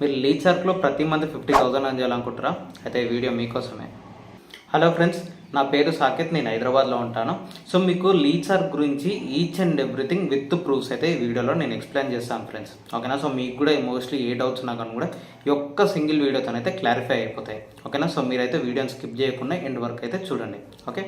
మీరు లీడ్ సర్క్లో ప్రతి మంత్ 50,000 అని చేయాలనుకుంటారా? అయితే ఈ వీడియో మీకోసమే. హలో ఫ్రెండ్స్, నా పేరు సాకేత్, నేను హైదరాబాద్లో ఉంటాను. సో మీకు లీడ్ సర్క్ గురించి each and everything with proofs అయితే ఈ వీడియోలో నేను ఎక్స్ప్లెయిన్ చేస్తాను ఫ్రెండ్స్. ఓకేనా? సో మీకు కూడా మోస్ట్లీ ఏ డౌట్స్ ఉన్నా కానీ కూడా ఈ ఒక్క సింగిల్ వీడియోతోనైతే క్లారిఫై అయిపోతాయి. ఓకేనా? సో మీరైతే వీడియోని స్కిప్ చేయకుండా ఎండ్ వరకు అయితే చూడండి. Okay,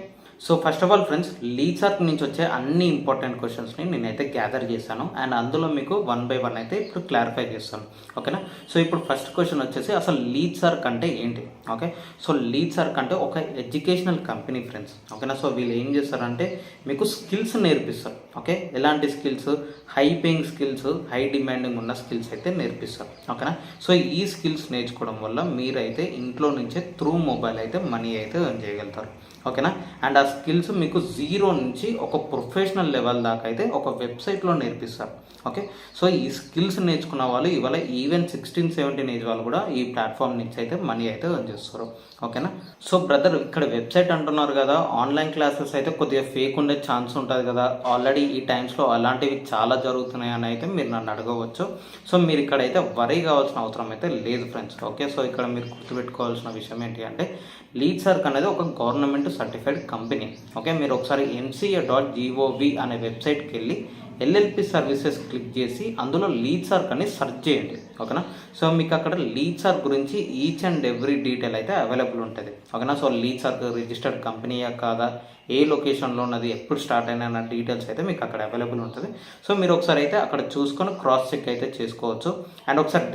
so first of all friends, lead సర్క్ నుంచి వచ్చే అన్ని ఇంపార్టెంట్ క్వశ్చన్స్ని నేనైతే గ్యాదర్ చేశాను అండ్ అందులో మీకు 1 by 1 అయితే ఇప్పుడు క్లారిఫై చేస్తాను. ఓకేనా? సో ఇప్పుడు ఫస్ట్ క్వశ్చన్ వచ్చేసి అసలు లీడ్ సర్క్ అంటే ఏంటి? ఓకే, సో లీడ్ సర్క్ అంటే ఒక ఎడ్యుకేషనల్ కంపెనీ ఫ్రెండ్స్. ఓకేనా? సో వీళ్ళు ఏం చేస్తారంటే మీకు స్కిల్స్ నేర్పిస్తారు. ఓకే, ఎలాంటి skills? High paying skills, high demanding ఉన్న స్కిల్స్ అయితే నేర్పిస్తారు. ఓకేనా? సో ఈ స్కిల్స్ నేర్చుకోవడం వల్ల మీరైతే ఇంట్లో నుంచే త్రూ మొబైల్ అయితే మనీ అయితే ఎర్న్ చేయగలుగుతారు. ఓకేనా? అండ్ ఆ స్కిల్స్ మీకు 0 నుంచి ఒక ప్రొఫెషనల్ లెవెల్ దాకా అయితే ఒక వెబ్సైట్లో నేర్పిస్తారు. ఓకే, సో ఈ స్కిల్స్ నేర్చుకున్న వాళ్ళు ఇవాళ ఈవెన్ 16-17 ఏజ్ వాళ్ళు కూడా ఈ ప్లాట్ఫామ్ నుంచి అయితే మనీ అయితే ఎర్న్ చేస్తారు. ఓకేనా? సో బ్రదర్, ఇక్కడ వెబ్సైట్ అంటున్నారు కదా, ఆన్లైన్ క్లాసెస్ అయితే కొద్దిగా ఫేక్ ఉండే ఛాన్స్ ఉంటుంది కదా, ఆల్రెడీ ఈ టైమ్స్లో అలాంటివి చాలా జరుగుతున్నాయని అయితే మీరు నన్ను అడగవచ్చు. సో మీరు ఇక్కడైతే వరీ కావాల్సిన అవసరం అయితే లేదు ఫ్రెండ్స్. ఓకే, సో ఇక్కడ మీరు గుర్తుపెట్టుకోవాల్సిన విషయం ఏంటి అంటే లీడ్ సర్క్ అనేది ఒక గవర్నమెంట్ సర్టిఫైడ్ కంపెనీ. ఓకే, మీరు ఒకసారి mca.gov అనే వెబ్సైట్కి వెళ్ళి ఎల్ఎల్పి సర్వీసెస్ క్లిక్ చేసి అందులో లీడ్ సర్క్ అని సెర్చ్ చేయండి. ఓకేనా? సో మీకు అక్కడ లీడ్ సర్క్ గురించి ఈచ్ అండ్ ఎవ్రీ డీటెయిల్ అయితే అవైలబుల్ ఉంటుంది. ఓకేనా? సో లీడ్ సర్క్ రిజిస్టర్డ్ కంపెనీయా కాదా, ఏ లొకేషన్లో ఉన్నది, ఎప్పుడు స్టార్ట్ అయినా అన్న డీటెయిల్స్ అయితే మీకు అక్కడ అవైలబుల్ ఉంటుంది. సో మీరు ఒకసారి అయితే అక్కడ చూసుకొని క్రాస్ చెక్ అయితే చేసుకోవచ్చు. అండ్ ఒకసారి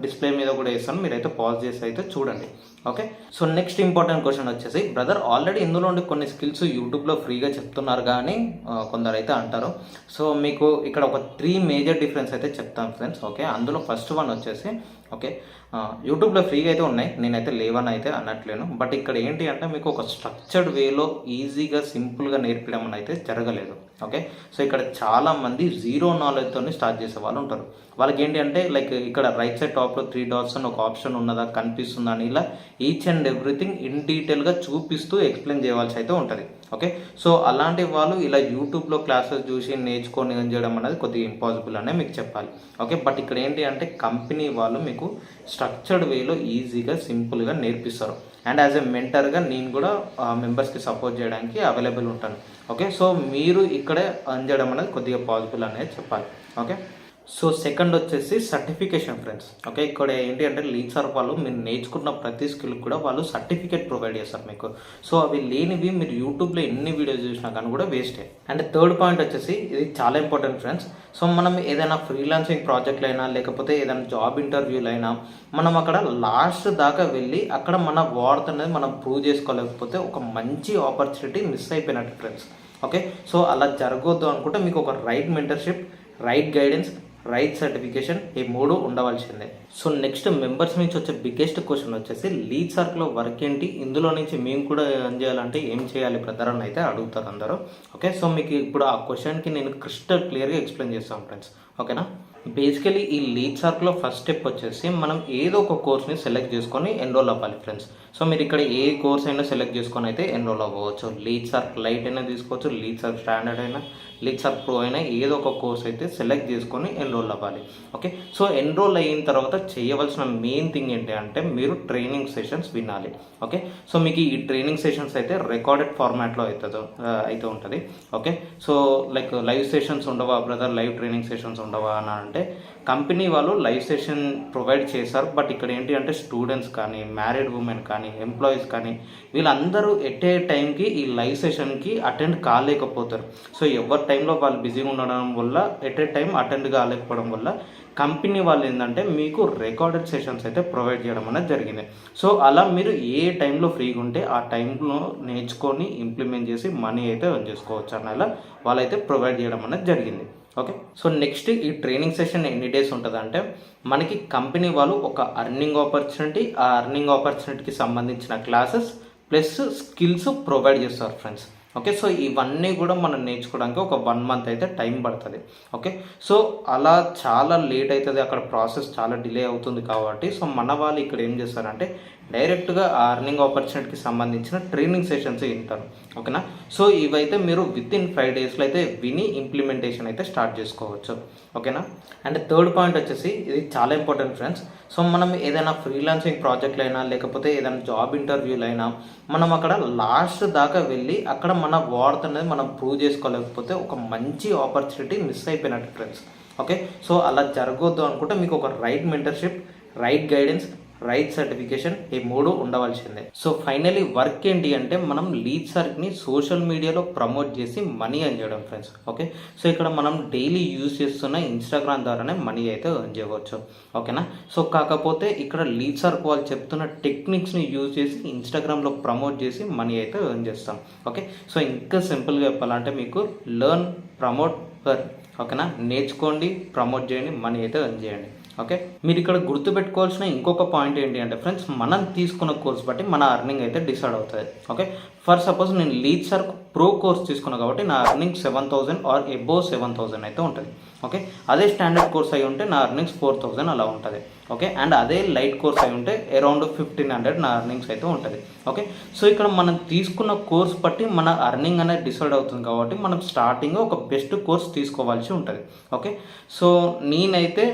డిస్ప్లే మీద కూడా వేస్తాను, మీరైతే పాజ్ చేసి అయితే చూడండి. Okay, so next important question వచ్చేసి, బ్రదర్ ఆల్రెడీ ఇందులో ఉండి కొన్ని స్కిల్స్ యూట్యూబ్లో ఫ్రీగా చెప్తున్నారు కానీ కొందరు అయితే అంటారు. సో మీకు ఇక్కడ ఒక 3 మేజర్ డిఫరెన్స్ అయితే చెప్తాను ఫ్రెండ్స్. ఓకే, అందులో ఫస్ట్ వన్ వచ్చేసి, ఓకే, యూట్యూబ్లో ఫ్రీగా అయితే ఉన్నాయి, నేనైతే లేవని అయితే అనట్లేను. బట్ ఇక్కడ ఏంటి అంటే మీకు ఒక స్ట్రక్చర్డ్ వేలో ఈజీగా సింపుల్గా నేర్పడం అయితే జరగలేదు. ఓకే, సో ఇక్కడ చాలామంది 0 నాలెడ్జ్తో స్టార్ట్ చేసే వాళ్ళు ఉంటారు. వాళ్ళకి ఏంటి అంటే లైక్ ఇక్కడ రైట్ సైడ్ టాప్లో 3 dots అని ఒక ఆప్షన్ ఉన్నదా, కనిపిస్తుందా అని ఇలా ఈచ్ అండ్ ఎవ్రీథింగ్ ఇన్ డీటెయిల్గా చూపిస్తూ ఎక్స్ప్లెయిన్ చేయవలసి అయితే ఉంటుంది. ఓకే, సో అలాంటి వాళ్ళు ఇలా యూట్యూబ్లో క్లాసెస్ చూసి నేర్చుకొని చేయడం అనేది కొద్దిగా ఇంపాసిబుల్ అనే మీకు చెప్పాలి. ఓకే, బట్ ఇక్కడ ఏంటి అంటే కంపెనీ వాళ్ళు మీకు స్ట్రక్చర్డ్ వేలో ఈజీగా సింపుల్గా నేర్పిస్తారు. అండ్ యాజ్ ఎ మెంటర్గా నేను కూడా మెంబర్స్కి సపోర్ట్ చేయడానికి అవైలబుల్ ఉంటాను. ఓకే, సో మీరు ఇక్కడే ఎర్న్ చేయడం అనేది కొద్దిగా పాసిబుల్ అనేది చెప్పాలి. ఓకే, సో సెకండ్ వచ్చేసి సర్టిఫికేషన్ ఫ్రెండ్స్. ఓకే, ఇక్కడ ఏంటి అంటే లీడ్ సర్క్ వాళ్ళు మీరు నేర్చుకున్న ప్రతి స్కిల్ కూడా వాళ్ళు సర్టిఫికేట్ ప్రొవైడ్ చేస్తారు మీకు. సో అవి లేనివి మీరు యూట్యూబ్లో ఎన్ని వీడియోస్ చూసినా కానీ కూడా వేస్టే. అండ్ థర్డ్ పాయింట్ వచ్చేసి, ఇది చాలా ఇంపార్టెంట్ ఫ్రెండ్స్. సో మనం ఏదైనా ఫ్రీలాన్సింగ్ ప్రాజెక్టులు అయినా లేకపోతే ఏదైనా జాబ్ ఇంటర్వ్యూలు అయినా మనం అక్కడ లాస్ట్ దాకా వెళ్ళి అక్కడ మన వర్త్ అనేది మనం ప్రూవ్ చేసుకోలేకపోతే ఒక మంచి ఆపర్చునిటీ మిస్ అయిపోయినట్టు ఫ్రెండ్స్. ఓకే, సో అలా జరగొద్దు అనుకుంటే మీకు ఒక right mentorship, right guidance, right certification, ఈ 3 ఉండవలసిందే. సో నెక్స్ట్ మెంబర్స్ నుంచి వచ్చే బిగ్గెస్ట్ క్వశ్చన్ వచ్చేసి లీడ్ సర్క్లో వర్క్ ఏంటి, ఇందులో నుంచి మేము కూడా ఏం చేయాలంటే ఏం చేయాలి బ్రదర్ అని అయితే అడుగుతారు అందరూ. ఓకే, సో మీకు ఇప్పుడు ఆ క్వశ్చన్కి నేను క్రిస్టల్ క్లియర్గా ఎక్స్ప్లెయిన్ చేస్తాను ఫ్రెండ్స్. ఓకేనా? బేసికలీ ఈ లీడ్ సర్క్లో ఫస్ట్ స్టెప్ వచ్చేసి మనం ఏదో ఒక కోర్స్ని సెలెక్ట్ చేసుకొని ఎన్రోల్ అవ్వాలి ఫ్రెండ్స్. సో మీరు ఇక్కడ ఏ కోర్స్ అయినా సెలెక్ట్ చేసుకొని అయితే ఎన్రోల్ అవ్వచ్చు. లీడ్ సర్క్ లైట్ అయినా తీసుకోవచ్చు, లీడ్ సర్క్ స్టాండర్డ్ అయినా, లీడ్ సర్క్ ప్రో అయినా ఏదో ఒక కోర్స్ అయితే సెలెక్ట్ చేసుకొని ఎన్రోల్ అవ్వాలి. ఓకే, సో ఎన్రోల్ అయిన తర్వాత చేయవలసిన మెయిన్ థింగ్ ఏంటి అంటే మీరు ట్రైనింగ్ సెషన్స్ వినాలి. ఓకే, సో మీకు ఈ ట్రైనింగ్ సెషన్స్ అయితే రికార్డెడ్ ఫార్మాట్లో అయితే ఉంటుంది. Okay, so like live sessions ఉండవా బ్రదర్, లైవ్ ట్రైనింగ్ సెషన్స్ ఉండవా అని అంటే కంపెనీ వాళ్ళు లైవ్ సెషన్ ప్రొవైడ్ చేశారు. బట్ ఇక్కడ ఏంటి అంటే స్టూడెంట్స్ కానీ, మ్యారీడ్ ఉమెన్ కానీ, ఎంప్లాయీస్ కానీ వీళ్ళందరూ ఎట్ ఏ టైంకి ఈ లైవ్ సెషన్కి అటెండ్ కాలేకపోతారు. సో ఎవరి టైంలో వాళ్ళు బిజీగా ఉండడం వల్ల ఎట్ ఏ టైం అటెండ్ కాలేకపోవడం వల్ల కంపెనీ వాళ్ళు ఏంటంటే మీకు రికార్డెడ్ సెషన్స్ అయితే ప్రొవైడ్ చేయడం అనేది జరిగింది. సో అలా మీరు ఏ టైంలో ఫ్రీగా ఉంటే ఆ టైంలో నేర్చుకొని ఇంప్లిమెంట్ చేసి మనీ అయితే ఎర్న్ చేసుకోవచ్చు అన్నలా వాళ్ళైతే ప్రొవైడ్ చేయడం అనేది జరిగింది. ఓకే, సో నెక్స్ట్ ఈ ట్రైనింగ్ సెషన్ ఎన్ని డేస్ ఉంటుంది అంటే మనకి కంపెనీ వాళ్ళు ఒక అర్నింగ్ ఆపర్చునిటీ, ఆ అర్నింగ్ ఆపర్చునిటీకి సంబంధించిన క్లాసెస్ ప్లస్ స్కిల్స్ ప్రొవైడ్ చేస్తారు ఫ్రెండ్స్. ఓకే, సో ఇవన్నీ కూడా మనం నేర్చుకోవడానికి ఒక 1 month అయితే టైం పడుతుంది. ఓకే, సో అలా చాలా లేట్ అవుతుంది, అక్కడ ప్రాసెస్ చాలా డిలే అవుతుంది కాబట్టి సో మన వాళ్ళు ఇక్కడ ఏం చేస్తారంటే డైరెక్ట్గా ఆ అర్నింగ్ ఆపర్చునిటీకి సంబంధించిన ట్రైనింగ్ సెషన్స్ వింటారు. ఓకేనా. సో ఇవైతే మీరు విత్ ఇన్ 5 డేస్లో అయితే విని ఇంప్లిమెంటేషన్ అయితే స్టార్ట్ చేసుకోవచ్చు. ఓకేనా. అండ్ థర్డ్ పాయింట్ వచ్చేసి ఇది చాలా ఇంపార్టెంట్ ఫ్రెండ్స్. సో మనం ఏదైనా ఫ్రీలాన్సింగ్ ప్రాజెక్టులు అయినా లేకపోతే ఏదైనా జాబ్ ఇంటర్వ్యూలు అయినా మనం అక్కడ లాస్ట్ దాకా వెళ్ళి అక్కడ మన వర్త్ అనేది మనం ప్రూవ్ చేసుకోలేకపోతే ఒక మంచి ఆపర్చునిటీ మిస్ అయిపోయినట్టు ఫ్రెండ్స్. ఓకే. సో అలా జరగొద్దు అనుకుంటే మీకు ఒక right mentorship, right guidance, right certification ఈ 3 ఉండవలసిందే. సో ఫైనలీ వర్క్ ఏంటి అంటే మనం లీడ్ సర్క్ని సోషల్ మీడియాలో ప్రమోట్ చేసి మనీ ఎర్న్ చేయడం ఫ్రెండ్స్. ఓకే. సో ఇక్కడ మనం డైలీ యూజ్ చేస్తున్న ఇన్స్టాగ్రామ్ ద్వారానే మనీ అయితే ఎర్న్ చేయవచ్చు. ఓకేనా. సో కాకపోతే ఇక్కడ లీడ్ సర్క్ వాళ్ళు చెప్తున్న టెక్నిక్స్ని యూజ్ చేసి ఇన్స్టాగ్రామ్లో ప్రమోట్ చేసి మనీ అయితే ఎర్న్ చేస్తాం. ఓకే. సో ఇంకా సింపుల్గా చెప్పాలంటే మీకు లెర్న్, ప్రమోట్, ఎర్న్. ఓకేనా. నేర్చుకోండి, ప్రమోట్ చేయండి, మనీ అయితే ఎర్న్ చేయండి. ఓకే. మీరు ఇక్కడ గుర్తుపెట్టుకోవాల్సిన ఇంకొక పాయింట్ ఏంటి అంటే ఫ్రెండ్స్, మనం తీసుకున్న కోర్స్ బట్టి మన అర్నింగ్ అయితే డిసైడ్ అవుతుంది. ఓకే. ఫర్ సపోజ్ నేను లీడ్ సర్క్ ప్రో కోర్స్ తీసుకున్నా కాబట్టి నా అర్నింగ్ 7,000 ఆర్ అబోవ్ 7,000 అయితే ఉంటుంది. ఓకే. అదే స్టాండర్డ్ కోర్స్ అయి ఉంటే నా అర్నింగ్స్ 4,000 అలా ఉంటుంది. ఓకే. అండ్ అదే లైట్ కోర్స్ అయి ఉంటే అరౌండ్ 1,500 నా అర్నింగ్స్ అయితే ఉంటుంది. ఓకే. సో ఇక్కడ మనం తీసుకున్న కోర్స్ బట్టి మన అర్నింగ్ అనేది డిసైడ్ అవుతుంది కాబట్టి మనం స్టార్టింగ్ ఒక బెస్ట్ కోర్స్ తీసుకోవాల్సి ఉంటుంది. ఓకే. సో నేనైతే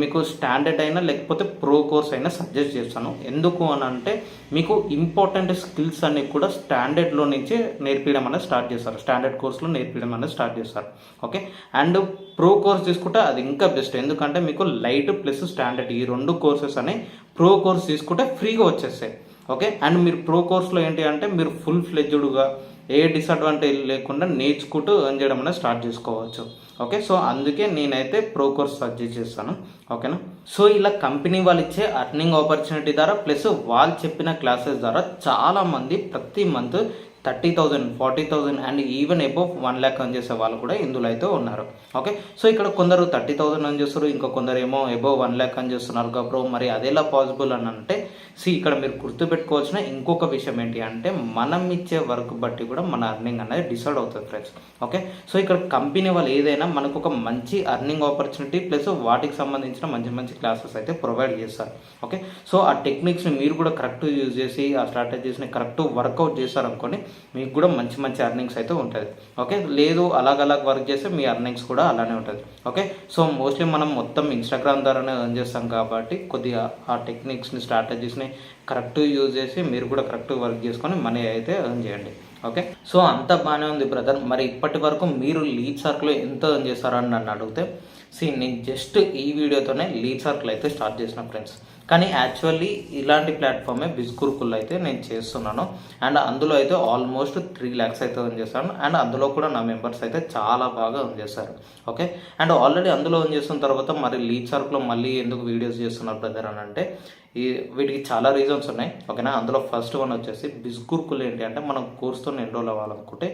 మీకు స్టాండర్డ్ అయినా లేకపోతే ప్రో కోర్స్ అయినా సజెస్ట్ చేస్తాను. ఎందుకు అని అంటే మీకు ఇంపార్టెంట్ స్కిల్స్ అన్ని కూడా స్టాండర్డ్లో నుంచే నేర్పించడం అనేది స్టార్ట్ చేస్తారు, స్టాండర్డ్ కోర్స్లో నేర్పించడం అనేది స్టార్ట్ చేస్తారు. ఓకే. అండ్ ప్రో కోర్స్ తీసుకుంటే అది ఇంకా బెస్ట్, ఎందుకంటే మీకు లైట్ ప్లస్ స్టాండర్డ్ ఈ 2 కోర్సెస్ అని ప్రో కోర్స్ తీసుకుంటే ఫ్రీగా వచ్చేస్తాయి. ఓకే. అండ్ మీరు ప్రో కోర్స్లో ఏంటి అంటే మీరు ఫుల్ ఫ్లెడ్జ్డ్గా ఏ డిసడ్వాంటేజ్ లేకుండా నేర్చుకుంటూ ఎర్న్ చేయడం అనేది స్టార్ట్ చేసుకోవచ్చు. ఓకే. సో అందుకే నేనైతే ప్రో కోర్స్ సజెస్ట్ చేస్తాను. ఓకేనా. సో ఇలా కంపెనీ వాళ్ళు ఇచ్చే అర్నింగ్ ఆపర్చునిటీ ద్వారా ప్లస్ వాళ్ళు చెప్పిన క్లాసెస్ ద్వారా చాలామంది ప్రతి month 30,000, 40,000 and even above 1 lakh earn చేసే వాళ్ళు కూడా ఇందులో అయితే ఉన్నారు. ఓకే. సో ఇక్కడ కొందరు 30,000 ఎర్న్ చేస్తారు, ఇంకో కొందరు ఏమో అబోవ్ 1 lakh ఎర్న్ చేస్తున్నారు బ్రో. మరి అదేలా పాసిబుల్ అని అంటే ఇక్కడ మీరు గుర్తుపెట్టుకోవాల్సిన ఇంకొక విషయం ఏంటి అంటే మనం ఇచ్చే వర్క్ బట్టి కూడా మన అర్నింగ్ అనేది డిసైడ్ అవుతుంది ఫ్రెండ్స్. ఓకే. సో ఇక్కడ కంపెనీ వాళ్ళు ఏదైనా మనకు ఒక మంచి అర్నింగ్ ఆపర్చునిటీ ప్లస్ వాటికి సంబంధించిన మంచి మంచి క్లాసెస్ అయితే ప్రొవైడ్ చేస్తారు. ఓకే. సో ఆ టెక్నిక్స్ని మీరు కూడా కరెక్ట్ యూజ్ చేసి ఆ స్ట్రాటజీస్ని కరెక్ట్ వర్కౌట్ చేశారనుకోండి మీకు కూడా మంచి మంచి అర్నింగ్స్ అయితే ఉంటుంది. ఓకే. లేదు అలాగ వర్క్ చేస్తే మీ అర్నింగ్స్ కూడా అలానే ఉంటుంది. ఓకే. సో మోస్ట్లీ మనం మొత్తం ఇన్స్టాగ్రామ్ ద్వారానే ఎర్న్ చేస్తాం కాబట్టి కొద్దిగా ఆ టెక్నిక్స్ని స్ట్రాటజీస్ని కరెక్ట్ యూజ్ చేసి మీరు కూడా కరెక్ట్ వర్క్ చేసుకొని మనీ అయితే ఎర్న్ చేయండి. ఓకే. సో అంతా బాగానే ఉంది బ్రదర్. మరి ఇప్పటి వరకు మీరు లీడ్ సర్కిల్ ఎంత ఎర్న్ చేస్తారని నన్ను అడిగితే నేను జస్ట్ ఈ వీడియోతోనే లీడ్ సర్కిల్ అయితే స్టార్ట్ చేసిన ఫ్రెండ్స్. కానీ యాక్చువల్లీ ఇలాంటి ప్లాట్ఫామే బిస్గురుకుల్ అయితే నేను చేస్తున్నాను. అండ్ అందులో అయితే ఆల్మోస్ట్ 3 lakhs అయితే ఎర్న్ చేస్తాను. అండ్ అందులో కూడా నా మెంబర్స్ అయితే చాలా బాగా ఎర్న్ చేస్తారు. ఓకే. అండ్ ఆల్రెడీ అందులో ఎర్న్ చేస్తున్న తర్వాత మరి లీడ్ సర్కిల్లో మళ్ళీ ఎందుకు వీడియోస్ చేస్తున్నారు బ్రదర్ అని అంటే వీటికి చాలా రీజన్స్ ఉన్నాయి. ఓకేనా. అందులో ఫస్ట్ వన్ వచ్చేసి బిస్గురుకుల్ ఏంటి అంటే మనం కోర్స్తో ఎన్రోల్ అవ్వాలనుకుంటే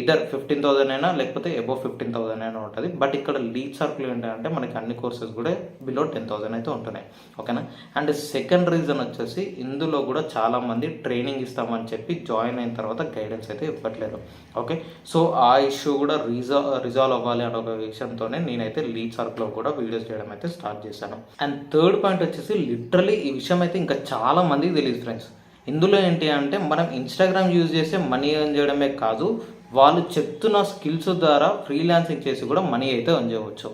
ఇదర్ 15,000 అయినా లేకపోతే అబోవ్ 15,000 అయినా ఉంటుంది. బట్ ఇక్కడ లీడ్ సర్కిల్ ఏంటంటే మనకి అన్ని కోర్సెస్ కూడా బిలో 10,000 అయితే ఉంటున్నాయి. ఓకేనా. అండ్ సెకండ్ రీజన్ వచ్చేసి ఇందులో కూడా చాలామంది ట్రైనింగ్ ఇస్తామని చెప్పి జాయిన్ అయిన తర్వాత గైడెన్స్ అయితే ఇవ్వట్లేదు. ఓకే. సో ఆ ఇష్యూ కూడా రిజాల్వ్ అవ్వాలి అనే ఒక విషయంతోనే నేనైతే లీడ్ సర్కిల్లో కూడా వీడియోస్ చేయడం అయితే స్టార్ట్ చేశాను. అండ్ థర్డ్ పాయింట్ వచ్చేసి లిటరలీ ఈ విషయం అయితే ఇంకా చాలా మందికి తెలియదు ఫ్రెండ్స్. ఇందులో ఏంటి అంటే మనం ఇన్స్టాగ్రామ్ యూజ్ చేసే మనీ ఎర్న్ చేయడమే కాదు, వాళ్ళు చెప్తున్న స్కిల్స్ ద్వారా ఫ్రీలాన్సింగ్ చేసి కూడా మనీ అయితే ఎర్న్ చేయవచ్చు.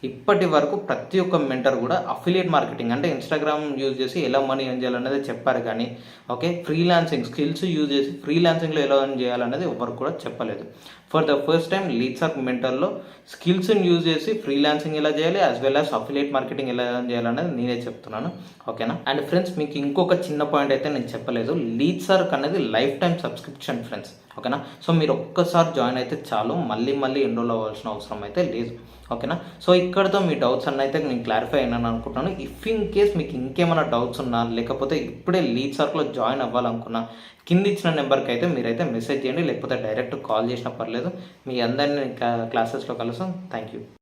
ఇప్పటి వరకు ప్రతి ఒక్క మెంటర్ కూడా అఫిలియేట్ మార్కెటింగ్ అంటే ఇన్స్టాగ్రామ్ యూజ్ చేసి ఎలా మనీ ఎర్న్ చేయాలనేది చెప్పారు కానీ ఓకే ఫ్రీలాన్సింగ్ స్కిల్స్ యూజ్ చేసి ఫ్రీలాన్సింగ్లో ఎలా ఎర్న్ చేయాలనేది ఎవరు కూడా చెప్పలేదు. For the first time lead సర్క్ మెంటర్లో స్కిల్స్ని యూజ్ చేసి ఫ్రీలాన్సింగ్ ఎలా చేయాలి as well as affiliate marketing ఎలా ఎర్న్ చేయాలనేది నేనే చెప్తున్నాను. ఓకేనా. అండ్ ఫ్రెండ్స్ మీకు ఇంకొక చిన్న పాయింట్ అయితే నేను చెప్పలేదు. లీడ్ సర్క్ అనేది లైఫ్ టైం సబ్స్క్రిప్షన్ ఫ్రెండ్స్. ఓకేనా. సో మీరు ఒక్కసారి జాయిన్ అయితే చాలు, మళ్ళీ ఎన్రోల్ అవ్వాల్సిన అవసరం అయితే లేదు. ఓకేనా. సో ఇక్కడతో మీ డౌట్స్ అన్న అయితే నేను క్లారిఫై అయినాను అనుకుంటున్నాను. ఇఫ్ ఇన్ కేస్ మీకు ఇంకేమైనా డౌట్స్ ఉన్నా లేకపోతే ఇప్పుడే లీడ్ సర్క్లో జాయిన్ అవ్వాలనుకున్నా కింద ఇచ్చిన నెంబర్కి అయితే మీరైతే మెసేజ్ చేయండి, లేకపోతే డైరెక్ట్ కాల్ చేసినా పర్లేదు. మీ అందరినీ క్లాసెస్లో కలుస్తాం. Thank you.